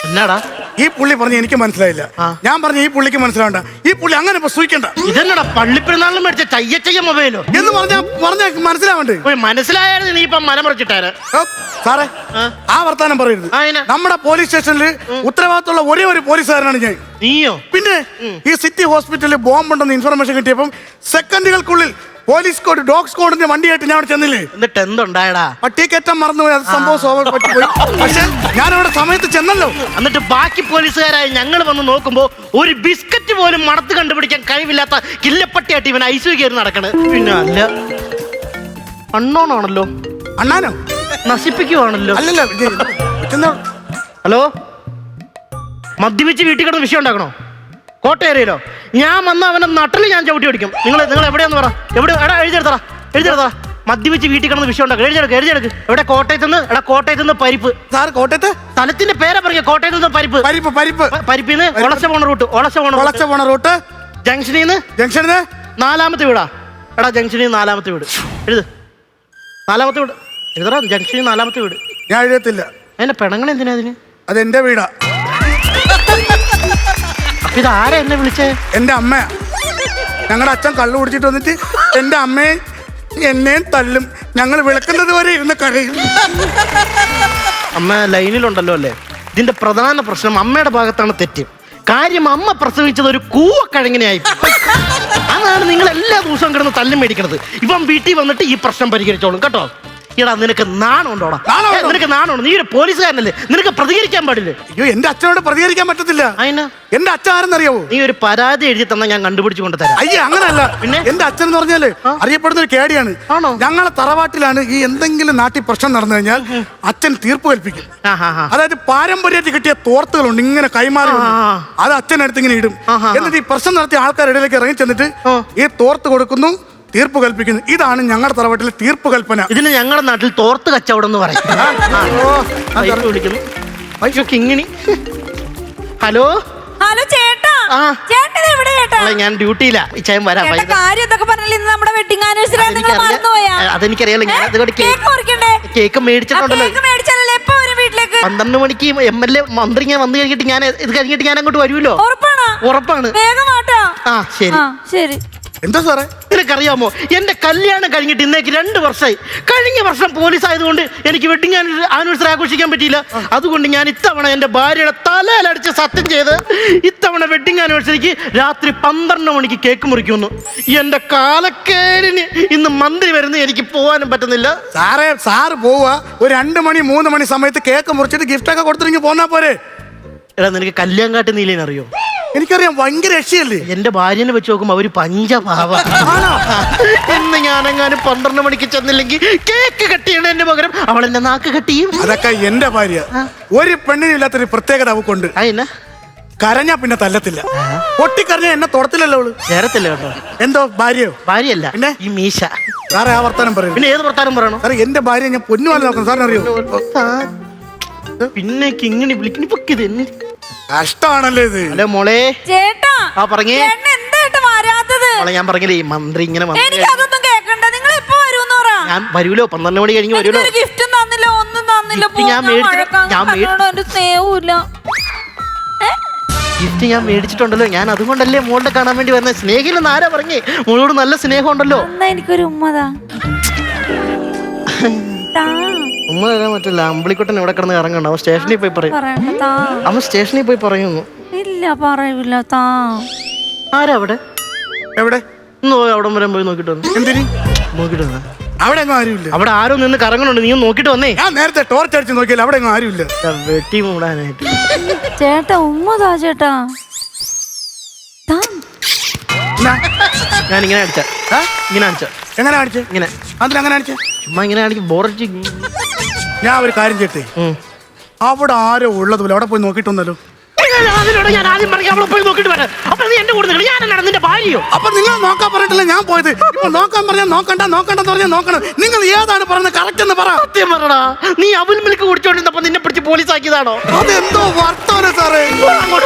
എന്നാടാ ഈ പുള്ളി പറഞ്ഞ എനിക്ക് മനസ്സിലായില്ല. ഞാൻ പറഞ്ഞ ഈ പുള്ളിക്ക് മനസ്സിലാവണ്ട. ഈ പുള്ളി അങ്ങനെ സൂക്ഷിക്കണ്ട. ഇതെന്നടാ പള്ളിപ്പെരുന്നാളിലും മേടിച്ച ചയ്യ മൊബൈലോ എന്ന് പറഞ്ഞ മനസ്സിലാവണ്ടേ? മനസ്സിലായാലും നീ ഇപ്പം മലമറിച്ചിട്ടാര് സാറേ ആ വർത്താനം പറയരുത്. നമ്മുടെ പോലീസ് സ്റ്റേഷനിൽ ഉത്തരവാദിത്തമുള്ള ഒരേ ഒരു പോലീസുകാരനാണ് ഞാൻ. നീയോ? പിന്നെ ഈ സിറ്റി ഹോസ്പിറ്റലിൽ ബോംബുണ്ടെന്ന് ഇൻഫർമേഷൻ കിട്ടിയപ്പം സെക്കൻഡുകൾക്കുള്ളിൽ പോലീസ് സ്ക്വാഡ് ഡോഗ് സ്ക്വാഡിന്റെ വണ്ടിയായിട്ട് ഞാൻ അവിടെ ചെന്നില്ലേ. എന്നിട്ട് എന്തുണ്ടായടാ? പട്ടിക്കറ്റം മറന്നുപോയി. അത് സംഭവം പറ്റിപ്പോയി. പക്ഷെ ഞാൻ അവിടെ സമയത്ത് ചെന്നല്ലോ. എന്നിട്ട് ബാക്കി പോലീസുകാരായി ഞങ്ങൾ വന്ന് നോക്കുമ്പോ ഒരു ബിസ്ക്കറ്റ് പോലും മണത്ത് കണ്ടുപിടിക്കാൻ കഴിവില്ലാത്ത കില്ലപ്പട്ടിയായിട്ട് ഇവൻ ഐസു കയറി നടക്കണ്. പിന്നെ അല്ല അണ്ണോണാണല്ലോ. അണ്ണാനോ? നശിപ്പിക്കുവാണല്ലോ. അല്ലല്ലോ. ഹലോ, മദ്യപിച്ച് വീട്ടിൽ കിടന്ന് വിഷയം ഉണ്ടാക്കണോ? കോട്ടയേറിയല്ലോ. ഞാൻ വന്ന അവനെ നട്ടല് ഞാൻ ചവിട്ടി പിടിക്കും. നിങ്ങൾ എവിടെയാന്ന് പറ. എവിടെ? എടാ എഴുതിയെടുത്തറ. മദ്യപിച്ച് വീട്ടിൽ കിടന്ന് വിഷയം ഉണ്ടാക്കും. എഴുതിയെടുക്ക്. എവിടെ? കോട്ടയത്ത് നിന്ന് പരിപ്പ്. സാർ കോട്ടയത്ത് സ്ഥലത്തിന്റെ പേരാ പറഞ്ഞ. കോട്ടയത്ത് നിന്ന് പരിപ്പിന്ന് ഒളച്ച പോണ റൂട്ട് ജംഗ്ഷനിൽ നിന്ന് 4ാമത്തെ വീടാ. എടാ ജംഗ്ഷനിൽ 4ാമത്തെ വീട് എഴുത്. 4ാമത്തെ വീട് എഴുതടാ. ജംഗ്ഷനിൽ 4ാമത്തെ വീട്. ഞാൻ എഴുതത്തില്ല. എന്നെ പെണങ്ങണ എന്തിനാ അതിന്? അതെന്റെ വീടാ. ഇത് ആരാ എന്നെ വിളിച്ചേ? എന്റെ അമ്മയാ. ഞങ്ങളുടെ അച്ഛൻ കള്ളു കുടിച്ചിട്ട് വന്നിട്ട് എന്റെ അമ്മയെ എന്നെയും തല്ലും. ഞങ്ങൾ വിളക്കുന്നത് വരെ ഇരുന്ന് കരയും. അമ്മ ലൈനിലുണ്ടല്ലോ അല്ലേ? ഇതിന്റെ പ്രധാന പ്രശ്നം അമ്മയുടെ ഭാഗത്താണ് തെറ്റ്. കാര്യം അമ്മ പ്രസവിച്ചത് ഒരു കൂവക്കഴങ്ങിനെയായി. അതാണ് നിങ്ങൾ എല്ലാ ദിവസവും കിടന്ന് തല്ലും മേടിക്കണത്. ഇവൻ വീട്ടിൽ വന്നിട്ട് ഈ പ്രശ്നം പരിഹരിച്ചോളും കേട്ടോ. എടാ നിനക്ക് നാണമുണ്ടോടാ? നിനക്ക് നാണമുണ്ട്. നീ ഒരു പോലീസുകാരനല്ലേ? നിനക്ക് പ്രതികരിക്കാൻ പാടില്ലേ? അയ്യോ, എന്റെ അച്ഛനോട് പ്രതികരിക്കാൻ പറ്റത്തില്ല. എന്റെ അച്ഛൻ ആരെന്നറിയാവോ? നീ ഒരു പരാതി എഴുതി തന്നാ ഞാൻ കണ്ടുപിടിച്ചു കൊണ്ട് തരാം. അയ്യോ അങ്ങനല്ല. പിന്നെ എന്റെ അച്ഛൻ എന്ന് പറഞ്ഞാല് അറിയപ്പെടുന്ന ഒരു കേടിയാണ്. ഞങ്ങളെ തറവാട്ടിലാണ് ഈ എന്തെങ്കിലും നാട്ടിൽ പ്രശ്നം നടന്നു കഴിഞ്ഞാൽ അച്ഛൻ തീർപ്പ് കൽപ്പിക്കും. അതായത് പാരമ്പര്യത്തിൽ കിട്ടിയ തോർത്തുകളുണ്ട് ഇങ്ങനെ കൈമാറി. അത് അച്ഛനടുത്ത് ഇങ്ങനെ ഇടും. എന്നിട്ട് ഈ പ്രശ്നം നടത്തിയ ആൾക്കാരുടെ ഇടയിലേക്ക് ഇറങ്ങി ചെന്നിട്ട് ഈ തോർത്ത് കൊടുക്കുന്നു, തീർപ്പ് കൽപ്പിക്കുന്നു. ഇതാണ് ഞങ്ങളുടെ തറവാട്ടിലെ തീർപ്പ് കൽപ്പന. ഇതിന് ഞങ്ങളുടെ നാട്ടിൽ തോർത്ത് കച്ചവടം എന്ന് പറയും. ഹലോ ചേട്ടാ. ഞാൻ ഡ്യൂട്ടിയിലാ. ഇച്ചായം വരാം. അതെനിക്കറിയാലോ. കേക്ക് മേടിച്ചിട്ടുണ്ടല്ലോ. 12 മണിക്ക് MLA മന്ത്രി ഞാൻ വന്നു കഴിഞ്ഞിട്ട് ഇത് കഴിഞ്ഞിട്ട് ഞാൻ അങ്ങോട്ട് വരുമല്ലോ. ഉറപ്പാണ്. ആ ശരി. എന്താ സാറേ? നിനക്കറിയാമോ എന്റെ കല്യാണം കഴിഞ്ഞിട്ട് ഇന്നേക്ക് 2 വർഷമായി. കഴിഞ്ഞ വർഷം പോലീസ് ആയതുകൊണ്ട് എനിക്ക് വെഡിങ് ആനിവേഴ്സറി ആഘോഷിക്കാൻ പറ്റിയില്ല. അതുകൊണ്ട് ഞാൻ ഇത്തവണ എന്റെ ഭാര്യയുടെ തലയിലടിച്ച് സത്യം ചെയ്ത് ഇത്തവണ വെഡിങ് ആനിവേഴ്സറിക്ക് രാത്രി 12 മണിക്ക് കേക്ക് മുറിക്കുന്നു. എന്റെ കാലക്കേടിന് ഇന്ന് മന്ത്രി വരുന്ന എനിക്ക് പോകാനും പറ്റുന്നില്ല. സാറ് പോവാ ഒരു 2 മണി 3 മണി സമയത്ത് കേക്ക് മുറിച്ചിട്ട് ഗിഫ്റ്റ് ഒക്കെ കൊടുത്തിട്ട് പോന്നാ പോരെ. എടാ നിനക്ക് കല്യാങ്കാട്ട് നീലേനറിയോ? എനിക്കറിയാം. ഭയങ്കര രക്ഷയല്ലേ? എന്റെ ഭാര്യനെ വെച്ച് നോക്കുമ്പോ അവര് പഞ്ചഭാവ. എന്ന് ഞാനെങ്ങാനും 12 മണിക്ക് ചെന്നില്ലെങ്കിൽ കേക്ക് കട്ട് ചെയ്യണ എന്റെ പകരം അവൾ എന്റെ നാക്ക് കട്ട് ചെയ്യും. അതൊക്കെ എന്റെ ഭാര്യ. ഒരു പെണ്ണിനും ഇല്ലാത്തൊരു പ്രത്യേകത അവക്കുണ്ട്. കരഞ്ഞാ പിന്നെ തല്ലത്തില്ല. പൊട്ടിക്കരഞ്ഞ എന്നെ തൊടത്തില്ലല്ലോ അവള്. ചേരത്തില്ല കേട്ടോ. എന്തോ ഭാര്യയോ? ഭാര്യയല്ല പിന്നെ ഈ മീശ. സാറേ ആ വർത്താനം പറയും. പിന്നെ ഏത് വർത്താനം പറയണോ? സാറേ എന്റെ ഭാര്യ ഞാൻ പൊന്നുപോലെ നോക്കണം. സാറിന് അറിയോ? പിന്നെ ഇങ്ങനെ വിളിക്കുന്നു. കഷ്ടാണല്ലേ ഇത്. ഹലോ മോളെ. ചേട്ടാ. ആ പറഞ്ഞേ. മോളെ ഞാൻ പറഞ്ഞില്ലേ ഈ മന്ത്രി ഇങ്ങനെ എനിക്കതൊന്നും കേക്കണ്ട. നിങ്ങൾ എപ്പോ വരൂന്ന് പറ. ഞാൻ വരൂലോ. 12 മണി കഴിഞ്ഞ് വരൂലോ. ഗിഫ്റ്റും തന്നില്ല, ഒന്നും തന്നില്ല. ഗിഫ്റ്റ് ഞാൻ മേടിച്ചിട്ടുണ്ടല്ലോ. ഞാൻ അതുകൊണ്ടല്ലേ മോളുടെ കാണാൻ വേണ്ടി വന്ന. സ്നേഹിലെന്ന് ആരാ പറഞ്ഞേ? മോളോട് നല്ല സ്നേഹം ഉണ്ടല്ലോ. എനിക്കൊരു ഉമ്മതാ. ഉമ്മ തരാൻ പറ്റില്ല. അമ്പിളിക്കുട്ടൻ ഇവിടെ കിടന്ന് ഇറങ്ങണ്ട. അവൻ സ്റ്റേഷനിൽ പോയി പറയും. അവൻ സ്റ്റേഷനിൽ പോയി പറയുന്നു. ഇല്ല പറയൂല. ആരാ അവിടെ? എവിടെ? അവിടെ വരെ പോയി നോക്കിട്ട് വന്നു. എന്തിന് നോക്കിട്ട് വന്ന? അവിടെ ആരുമില്ല. അവിടെ ആരോ നിന്ന് കറങ്ങുന്നുണ്ട്. നീ നോക്കിട്ട് വന്നേ. ഞാൻ നേരത്തെ ടോർച്ച് അടിച്ച് നോക്കിയാൽ അവിടെ ആരുമില്ല. വെട്ടി മൂടാനായിട്ട്. ചേട്ടാ ഉമ്മതാ ചേട്ടാ. ഞാൻ ഇങ്ങനെ അടിച്ച. ഇങ്ങനെ അടിച്ച. എങ്ങനെ അടിച്ചേ? ഇങ്ങനെ. അതിലങ്ങനെ അടിച്ചേ? ചുമ്മാ ഇങ്ങനെ അടിക്കും. ബോറടിച്ച്. ഞാൻ ഒരു കാര്യം ചെയ്തേ. അവിടെ ആരോ ഉള്ളതുപോലെ അവിടെ പോയി നോക്കിട്ടൊന്നല്ലോ. ഞാൻ ആദ്യം പറഞ്ഞു അവളെ പോയി നോക്കിട്ട് വരാം. അപ്പൊ നീ എന്റെ കൂടെ ഞാൻ നിന്റെ ഭാര്യയോ? അപ്പൊ നിങ്ങൾ നോക്കാൻ പറഞ്ഞിട്ടില്ല ഞാൻ പോയത്. ഇപ്പൊ നോക്കാൻ പറഞ്ഞാൽ നോക്കണ്ടെന്ന് പറഞ്ഞാൽ നോക്കണം. നിങ്ങൾ ഏതാണ് പറഞ്ഞത്? കറക്റ്റ് എന്ന് പറ. സത്യം പറടാ. നീ അവൽ മിൽക്ക് കുടിച്ചോണ്ടിരുന്നപ്പോ നിന്നെ പിടിച്ച് പോലീസ് ആക്കിയതാണോ? അതെന്തോ വർത്താനം സാറേ.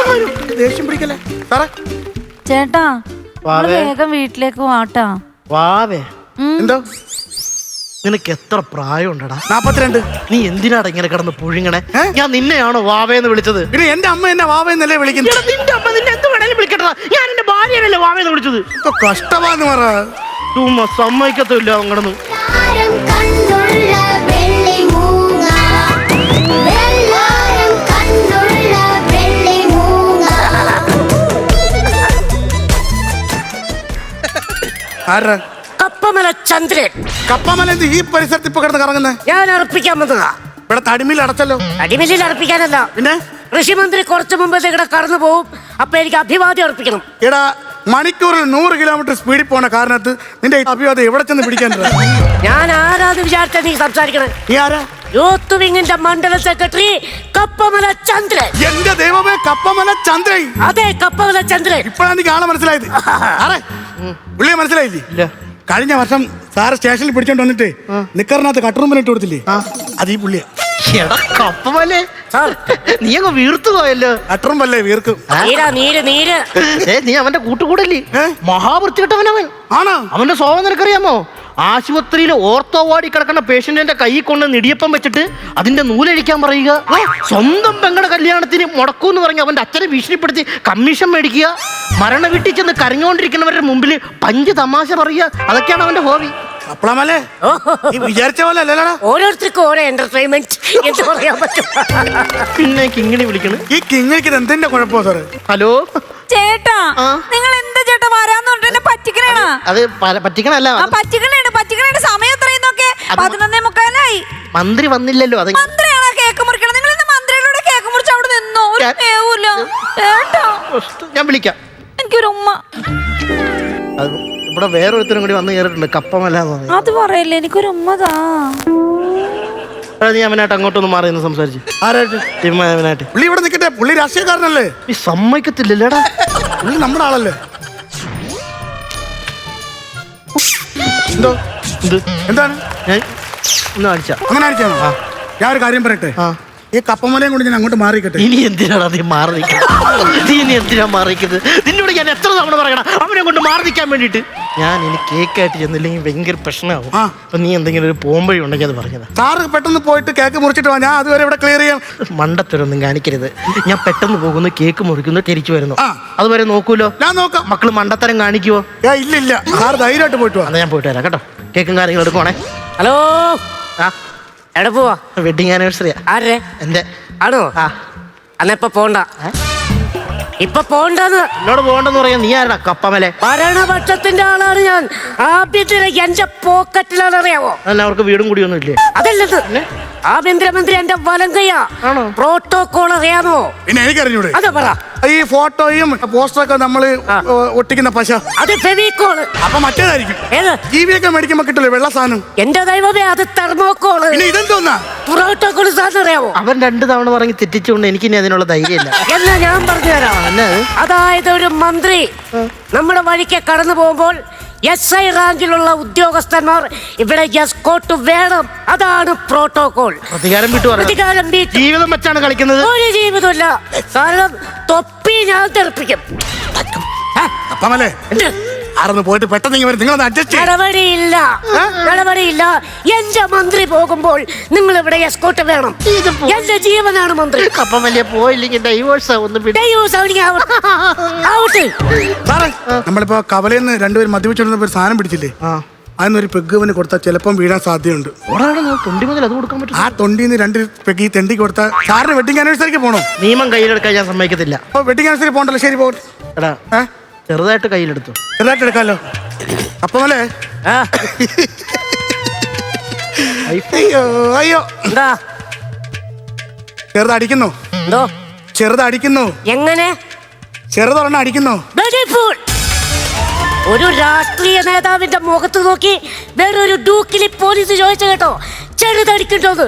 ദേഷ്യം പിടിക്കല്ലേ സാറേ. ചേട്ടാ വേഗം വീട്ടിലേക്ക് വാട്ടാ. വാവേ എന്തോ നിനക്ക് എത്ര പ്രായം ഉണ്ടടാ? 42. നീ എന്തിനാടാ ഇങ്ങനെ കിടന്ന് പുഴുങ്ങണേ? ഞാൻ നിന്നെയാണോ വാവേന്ന് വിളിച്ചത്? പിന്നെ എന്റെ അമ്മ എന്നെ വാവയെന്നല്ലേ വിളിക്കുന്നത്. നിന്റെ അമ്മ നിന്നെ എന്ത് വേണേലും വിളിക്കട്ടാ. ഞാൻ എന്റെ ഭാര്യനല്ലേ വാവേന്ന് വിളിച്ചത്. കഷ്ടമാന്ന് പറ. ചുമ്മാ സമ്മതിക്കത്തില്ല അവൻ കിടന്നു. ആരാ? കപ്പമല ചന്ദ്രൻ. കപ്പമല എന്ത് ഈ പരിസരത്ത് ഇപ്പൊ കിടന്ന് കറങ്ങുന്നത്? ഞാൻ അർപ്പിക്കാൻ വന്നതാ. ഇവിടെ തടിമിൽ അടച്ചല്ലോ. അടിമില്ലിൽ അർപ്പിക്കാനല്ല, പിന്നെ ഋഷിമന്ത്രി കുറച്ചു മുമ്പ് ഇവിടെ കടന്നു പോവും. അപ്പൊ എനിക്ക് അഭിവാദ്യം അർപ്പിക്കണം. എടാ, മണിക്കൂറിൽ 100 കിലോമീറ്റർ സ്പീഡിൽ പോണ കാരണത്ത് നിന്റെ അഭിവാദ്യം എവിടെ ചെന്ന് പിടിക്കാൻ? ഞാൻ ആരാന്ന് വിചാരിച്ച നീ സംസാരിക്കണേ? നീ ആരാ? യൂത്ത് വിങ്ങിന്റെ മണ്ഡല സെക്രട്ടറി കപ്പമല ചന്ദ്രൻ. എന്റെ ദൈവമേ, കപ്പമല ചന്ദ്രൻ. അതെ, കപ്പമല ചന്ദ്രൻ. ഇപ്പോഴാണ് എനിക്ക് ആളെ മനസ്സിലായത്. ആരെ പുള്ളിയെ മനസ്സിലായില്ലേ? ഇല്ല. കഴിഞ്ഞ വർഷം സാറ് സ്റ്റേഷനിൽ പിടിച്ചോണ്ട് വന്നിട്ട് നിക്കറിനകത്ത് കട്ടറുമ്പൻ ഇട്ട് കൊടുത്തില്ലേ? അത് ഈ പുള്ളിയാ. എടാ കപ്പമല്ലേ, നീ അങ്ങ് വീർത്തു പോയല്ലോ. കട്ടറുമ്പല്ലേ വീർക്കും. നീര് നീ അവന്റെ കൂട്ടുകൂടല്ലേ? മഹാവൃത്തികെട്ടവനവൻ ആണോ? അവന്റെ സ്വഭാവം നിനക്കറിയാമോ? ആശുപത്രിയിൽ ഓർത്തോ വാർഡിൽ കിടക്കുന്ന പേഷ്യന്റിന്റെ കൈ കൊണ്ട് നിടിയപ്പം വെച്ചിട്ട് അതിന്റെ നൂലഴിക്കാൻ പറയുക, സ്വന്തം പെങ്ങളുടെ കല്യാണത്തിന് മുടക്കൂന്ന് പറഞ്ഞ് അവന്റെ അച്ഛനെ ഭീഷണിപ്പെടുത്തി കമ്മീഷൻ മേടിക്കുക, മരണ വീട്ടിൽ ചെന്ന് കരഞ്ഞുകൊണ്ടിരിക്കുന്നവരുടെ മുമ്പിൽ പഞ്ച് തമാശ പറയുക, അതൊക്കെയാണ് അവന്റെ ഹോബി. അപ്പളമല്ലേ നീ വിചാരിച്ച പോലെ അല്ലല്ലോടാ. ഓരോരുത്തർക്കും ഓരോ എന്റർടൈൻമെന്റ് എന്ന് പറയാൻ പറ്റും. പിന്നെ കിങ്ങിണി വിളിക്കണം. ഈ കിങ്ങിണിക്ക് എന്തിന്റെ കുഴപ്പമോ സാറ്? ഹലോ ചേട്ടാ, നിങ്ങൾ എന്താ ചേട്ടാ വരാന്ന് പറഞ്ഞിട്ട് പറ്റിക്കണേണ? അത് പറ്റിക്കണല്ല, പറ്റിക്കണേണ്ട സമയം എത്രയെന്നൊക്കെ 11:45. മന്ത്രി വന്നില്ലല്ലോ. അത് മന്ത്രിയാണോ കേക്ക് മുറിക്കണം? നിങ്ങൾ ഇന്ന് മന്ത്രിയിലൂടെ കേക്ക് മുറിച്ച് അവിടെ നിന്നോ? ഒരു കേവൂല ചേട്ടാ. ഞാൻ വിളിക്കാം. എനിക്കൊരു ഉമ്മ. അത് ഇവിടെ വേറൊരുത്തരും കൂടി വന്ന് കയറിയിട്ടുണ്ട്, കപ്പമല്ല. അത് പറയല്ലേ, എനിക്കൊരു ഉമ്മതാ. നീ അവനായിട്ട് അങ്ങോട്ടൊന്ന് മാറി നിന്ന് സംസാരിച്ചു. ആരായിട്ട്? അവനായിട്ട്. പുള്ളി ഇവിടെ നിൽക്കട്ടെ, പുള്ളി രാഷ്ട്രീയക്കാരനല്ലേ? നീ സമ്മതിക്കത്തില്ലല്ലേടാ? പുള്ളി നമ്മുടെ ആളല്ലേ? എന്തോ എന്താണ് ഞാൻ ഒന്ന് കാണിച്ച അങ്ങനെ അടിച്ചാണോ? ഞാൻ ഒരു കാര്യം പറയട്ടെ, ഈ കപ്പമലയും കൊണ്ട് ഞാൻ അങ്ങോട്ട് മാറിക്കട്ടെ. ഇനി എന്തിനാണ് നീ മാറി നിൽക്കുന്നത്? നീ ഇനി എന്തിനാ മാറിക്കുന്നത്? നിന്നോട് ഞാൻ എത്ര തവണ പറയണം അവനെ കൊണ്ട് മാറി നിൽക്കാൻ വേണ്ടിയിട്ട്? ഞാൻ ഇനി കേക്കായിട്ട് ചെന്നില്ലെങ്കിൽ ഭയങ്കര പ്രശ്നമാവും. അപ്പൊ നീ എന്തെങ്കിലും ഒരു പോംവഴി ഉണ്ടെങ്കിൽ അത് പറഞ്ഞതാ. സാറ് പെട്ടെന്ന് പോയിട്ട് കേക്ക് മുറിച്ചിട്ട് വാ, ഞാൻ അതുവരെ ഇവിടെ ക്ലിയർ ചെയ്യാം. മണ്ടത്തരൊന്നും കാണിക്കരുത്. ഞാൻ പെട്ടെന്ന് പോകുന്നു, കേക്ക് മുറിക്കുന്നു, തിരിച്ചു വരുന്നു. അതുവരെ നോക്കൂലോ? ഞാൻ നോക്കാം. മക്കള് മണ്ടത്തരം കാണിക്കുവോ? ഇല്ല, സാറ് ധൈര്യമായിട്ട് പോയിട്ട് വാ. അതാ ഞാൻ പോയിട്ട് വരാം കേട്ടോ. കേക്കും കാര്യങ്ങളും എടുക്കുവാണേ. ഹലോ, എവിടെ പോവാ? വെഡിങ് ആനിവേഴ്സറിയാ. ആരെ? എന്റെ ആണോ? അന്നിപ്പൊ പോണ്ട. ഇപ്പൊ പോണ്ടെന്ന് എന്നോട് പോകണ്ടെന്ന് പറയാ. നീ ആരാ? കപ്പമലെ ഭരണപക്ഷത്തിന്റെ ആളാണ് ഞാൻ. ആഭ്യന്തര എന്റെ പോക്കറ്റിലാണ്, അറിയാവോ? അല്ല, അവർക്ക് വീടും കൂടിയൊന്നും ഇല്ലേ? അതല്ലത്, ആഭ്യന്തരമന്ത്രി എന്റെ വലം കയ്യാ. പ്രോട്ടോകോൾ അറിയാമോ? പിന്നെ എനിക്കറിഞ്ഞൂടെ? അതാ പറ. ഈ ഫോട്ടോയും പോസ്റ്ററൊക്കെ നമ്മള് ഒട്ടിക്കുന്ന പശ, അത് ഫെവിക്കോള്. അപ്പൊ മറ്റേതായിരിക്കും. ഏത്? ജീവിയൊക്കെ മേടിക്കുമ്പോ കിട്ടില്ലേ വെള്ള സാധനം? എന്റെ ദൈവമേ, അത് തെർമോക്കോള്. പിന്നെ ഇതെന്തോന്നാ? പ്രോട്ടോകോൾ സാധനം അറിയാവോ? അവൻ 2 തവണ പറഞ്ഞ് തെറ്റിച്ചുകൊണ്ട് എനിക്കിനി അതിനുള്ള ധൈര്യമില്ല. എന്നാ ഞാൻ പറഞ്ഞുതരാം. അതായത് ഒരു മന്ത്രി നമ്മുടെ വഴിക്ക് കടന്നു പോകുമ്പോൾ SI റാങ്കിലുള്ള ഉദ്യോഗസ്ഥന്മാർ ഇവിടെ എസ്കോർട്ട് വേണം. അതാണ് പ്രോട്ടോകോൾ. പ്രതികാരം വിട്ടു. ജീവിതം വെച്ചാണ് കളിക്കുന്നത്. ഒരു ജീവിതമില്ല. കാരണം തൊപ്പി ഞാൻ തെറിപ്പിക്കും. അപ്പമല്ലേ ആറൊന്ന് പോയിട്ട് പെട്ടെന്ന് നിങ്ങളൊന്ന് അഡ്ജസ്റ്റ്. നടപടിയില്ല. എന്റെ മന്ത്രി പോകുമ്പോൾ നിങ്ങൾ ഇവിടെ എസ്കോർട്ട് വേണം. എന്റെ ജീവനാണ് മന്ത്രി. അപ്പം വലിയ പോയില്ലെങ്കിൽ ഡൈവോഴ്സ് നമ്മളിപ്പോ കവലയിൽ നിന്ന് 2 പേര് മദ്യപിച്ചോണ്ട് ഒരു സാധനം പിടിച്ചില്ലേ? അതിനൊരു പെഗ്ഗവന് കൊടുത്താൽ ചിലപ്പം വീഴാൻ സാധ്യതയുണ്ട്. തൊണ്ടി മുതൽ അത് കൊടുക്കാൻ പറ്റും. ആ തൊണ്ടിന്ന് 2 പെഗ് ഈ തെണ്ടി കൊടുത്താൽ സാറിന് വെഡിങ് ആനിവേഴ്സറിക്ക് പോകണം. നിയമം കയ്യിലെടുക്കാൻ ഞാൻ സമ്മതിക്കത്തില്ല. അപ്പൊ വെഡിങ് ആനിവേഴ്സറി പോകണ്ടല്ലോ. ശരി, പോകട്ടെ. എടാ, ചെറുതായിട്ട് കയ്യിലെടുത്തു. ചെറുതായിട്ട് എടുക്കാമല്ലോ. അപ്പമല്ലേ അയ്യോ എന്താ ചെറുതടിക്കുന്നു? എന്തോ ചെറുതടിക്കുന്നു? എങ്ങനെ? ചെറുതൊരെണ്ണം അടിക്കുന്നു. ഒരു രാഷ്ട്രീയ നേതാവിന്റെ മുഖത്ത് നോക്കി വേറൊരു ഡൂക്കിലി പോലീസ് ചോദിച്ചു കേട്ടോ, ചെറുതടിക്കണ്ടോന്ന്.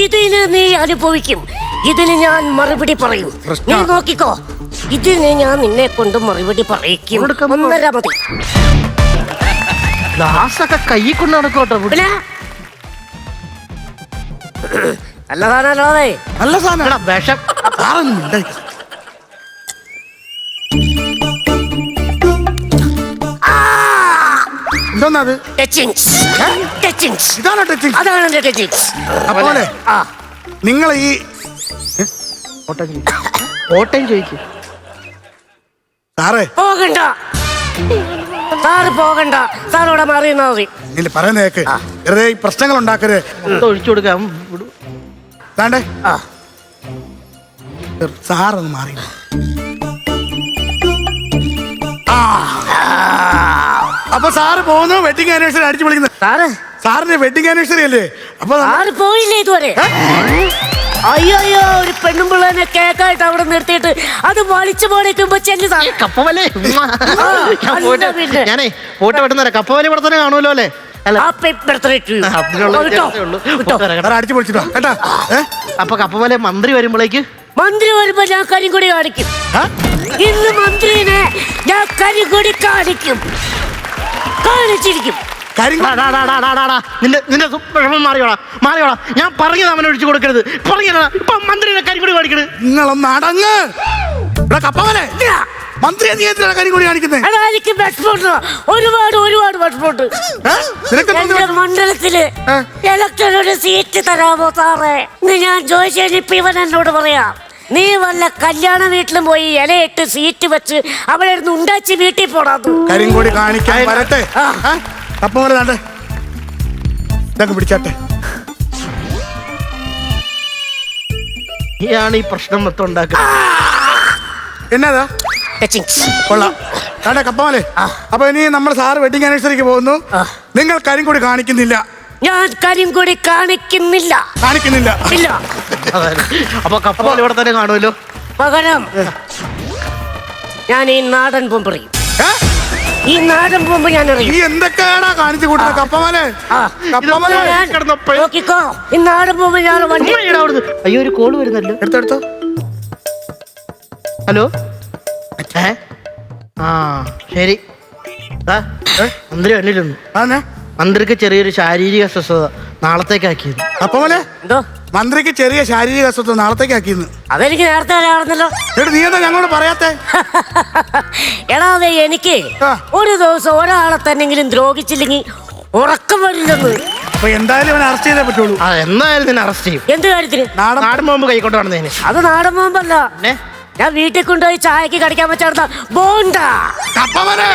ഇതിന് നീ അനുഭവിക്കും. ഇതിന് ഞാൻ മറുപടി പറയും. നീ നോക്കിക്കോ, ഇതിന് ഞാൻ നിന്നെ കൊണ്ട് മറുപടി പറയിക്കും. 1.5 മതി. ഗ്ലാസൊക്കെ കൈ കൊണ്ട് നടക്കോട്ടോ. പിന്നെ നല്ല സാധനല്ലോ. നല്ല സാധനം. വിഷം എന്തോന്നത്? ടച്ചിങ്സ്. ടച്ചിങ്സ്. ഇതാണോ ടച്ചിങ്? അതാണ് എന്റെ ടച്ചിങ്സ്. അപ്പോലെ ആ നിങ്ങൾ ഈ ഓട്ടം ചോദിക്കും. സാറേ പോകണ്ട, സാറ് പോകണ്ട, സാറോടെ മാറിയെന്നാ മതി. ഇല്ല പറയുന്ന കേക്ക്. വെറുതെ ഈ പ്രശ്നങ്ങൾ ഉണ്ടാക്കരുത്. മൊത്തം ഒഴിച്ചു കൊടുക്കാം. വിടു. താണ്ടേ ആ സാറൊന്ന് മാറി. അപ്പൊ സാറ് പോകുന്നു വെഡിങ് ആനിവേഴ്സറി അടിച്ചു വിളിക്കുന്നത്. സാറ് സാറിന്റെ വെഡിങ് ആനിവേഴ്സറി അല്ലേ? അപ്പൊ സാറ് പോയില്ലേ ഇതുവരെ? അയ്യോ അയ്യോ, ഒരു പെണ്ണും പിള്ളേനെ കേക്കായിട്ട് അവിടെ നിർത്തിയിട്ട് അത് വലിച്ചു പോണിക്കുമ്പോ ചെല്ലു സാർ. കപ്പവലേ ഞാൻ പോയിട്ട് പിന്നെ. ഞാനേ പോയിട്ട് പെട്ടെന്ന് കപ്പവലി ഇവിടെ തന്നെ കാണുമല്ലോ അല്ലേ? അല്ല Happy birthday to you. അതിനുള്ള വ്യത്യാസമേ ഉള്ളൂ. സാറ് അടിച്ചു പൊളിച്ചിട്ടോ കേട്ടാ. അപ്പൊ കപ്പവലെ മന്ത്രി വരുമ്പോഴേക്ക് മന്ത്രി വരുമ്പോ ഞാൻ കരിങ്കൊടി കാണിക്കും. ഇന്ന് മന്ത്രിനെ ഞാൻ കരിങ്കൊടി കാണിക്കും, കാണിച്ചിരിക്കും. നിന്റെ വിഷമം മാറിയോടാ. ഞാൻ പറഞ്ഞത് അവനെ ഒഴിച്ചു കൊടുക്കരുത്. പറഞ്ഞാ ഇപ്പൊ മന്ത്രിയുടെ കരിങ്കൊടി കാണിക്കരുത്. നിങ്ങളൊന്ന് അടങ്ങ്. കപ്പവലെ മന്ത്രി കരിങ്കൊടി കാണിക്കുന്നത് അതായിരിക്കും ഒരുപാട് ഒരുപാട് വിഷമമുണ്ട്. എന്റെ മണ്ഡലത്തില് ഇലക്ഷനൊരു സീറ്റ് തരാമോ സാറേ എന്ന് ഞാൻ ചോദിച്ചാൽ ഇപ്പൊ ഇവൻ എന്നോട് പറയാം, നീ വല്ല കല്യാണ വീട്ടിലും പോയി ഇലയിട്ട് സീറ്റ് വെച്ച് അവിടെ ഇരുന്ന് ഉണ്ടാച്ചി വീട്ടിൽ പോടാതു. കരിങ്കൊടി കാണിക്കാൻ വരട്ടെ. കപ്പവലെ താണ്ടെ ഇതൊക്കെ പിടിച്ചാട്ടെ. നീയാണ് ഈ പ്രശ്നം മൊത്തം ഉണ്ടാക്കുന്നത്. എന്നതാ കൊള്ളാം. താണ്ടെ കപ്പവലെ. അപ്പൊ ഇനി നമ്മൾ സാറ് വെഡിങ് ആനിവേഴ്സറിക്ക് പോകുന്നു. നിങ്ങൾ കരിങ്കൊടി കാണിക്കുന്നില്ല. ഞാൻ കരിങ്കൊടി കാണിക്കുന്നില്ല. ഇല്ല. അപ്പൊ കപ്പവല ഇവിടെ തന്നെ കാണുമല്ലോ. പകരം ഞാൻ ഈ നാടൻ പൊമ്പറിയും. ഈ നാടൻ പൊമ്പ് ഞാൻ ഈ എന്തൊക്കെയാണോ കാണിച്ചു കൂട്ടുന്നത് കപ്പവലെ? നോക്കിക്കോ, ഈ നാടൻ പൊമ്പ് ഞാൻ വണ്ടി. അയ്യോ ഒരു കോള് വരുന്നല്ലോ. എടുത്തോ. ഹലോ. ആ ശരി. മന്ത്രി വന്നിരുന്നു. മന്ത്രിക്ക് ചെറിയൊരു ശാരീരിക അസ്വസ്ഥത നാളത്തേക്കാക്കിയത്. കപ്പവലെ എന്തോ മന്ത്രിക്ക് ചെറിയ ശാരീരിക അസ്വസ്ഥത നാളത്തേക്കാക്കിയെന്ന്. അതെനിക്ക് നേരത്തെ അറിയാവുന്നല്ലോ. നീ എന്താ ഞങ്ങളോട് പറയാത്തെ? എടാതെ എനിക്ക് ഒരു ദിവസം ഒരാളെ തന്നെങ്കിലും ദ്രോഹിച്ചില്ലെങ്കിൽ ഉറക്കം വരില്ലെന്ന്. അപ്പൊ എന്തായാലും അവനെ അറസ്റ്റ് ചെയ്തേ പറ്റുള്ളൂ. എന്തായാലും നിന്നെ അറസ്റ്റ് ചെയ്യും. എന്ത് കാര്യത്തിന്? നാടൻ ബോംബ് കൈക്കൊണ്ട് നടന്നതിന്. അത് നാടൻ ബോംബല്ല, ഞാൻ വീട്ടിൽ കൊണ്ടുപോയി ചായക്ക് കടിക്കാൻ വെച്ചാടുന്ന ബോണ്ട. കപ്പവലെ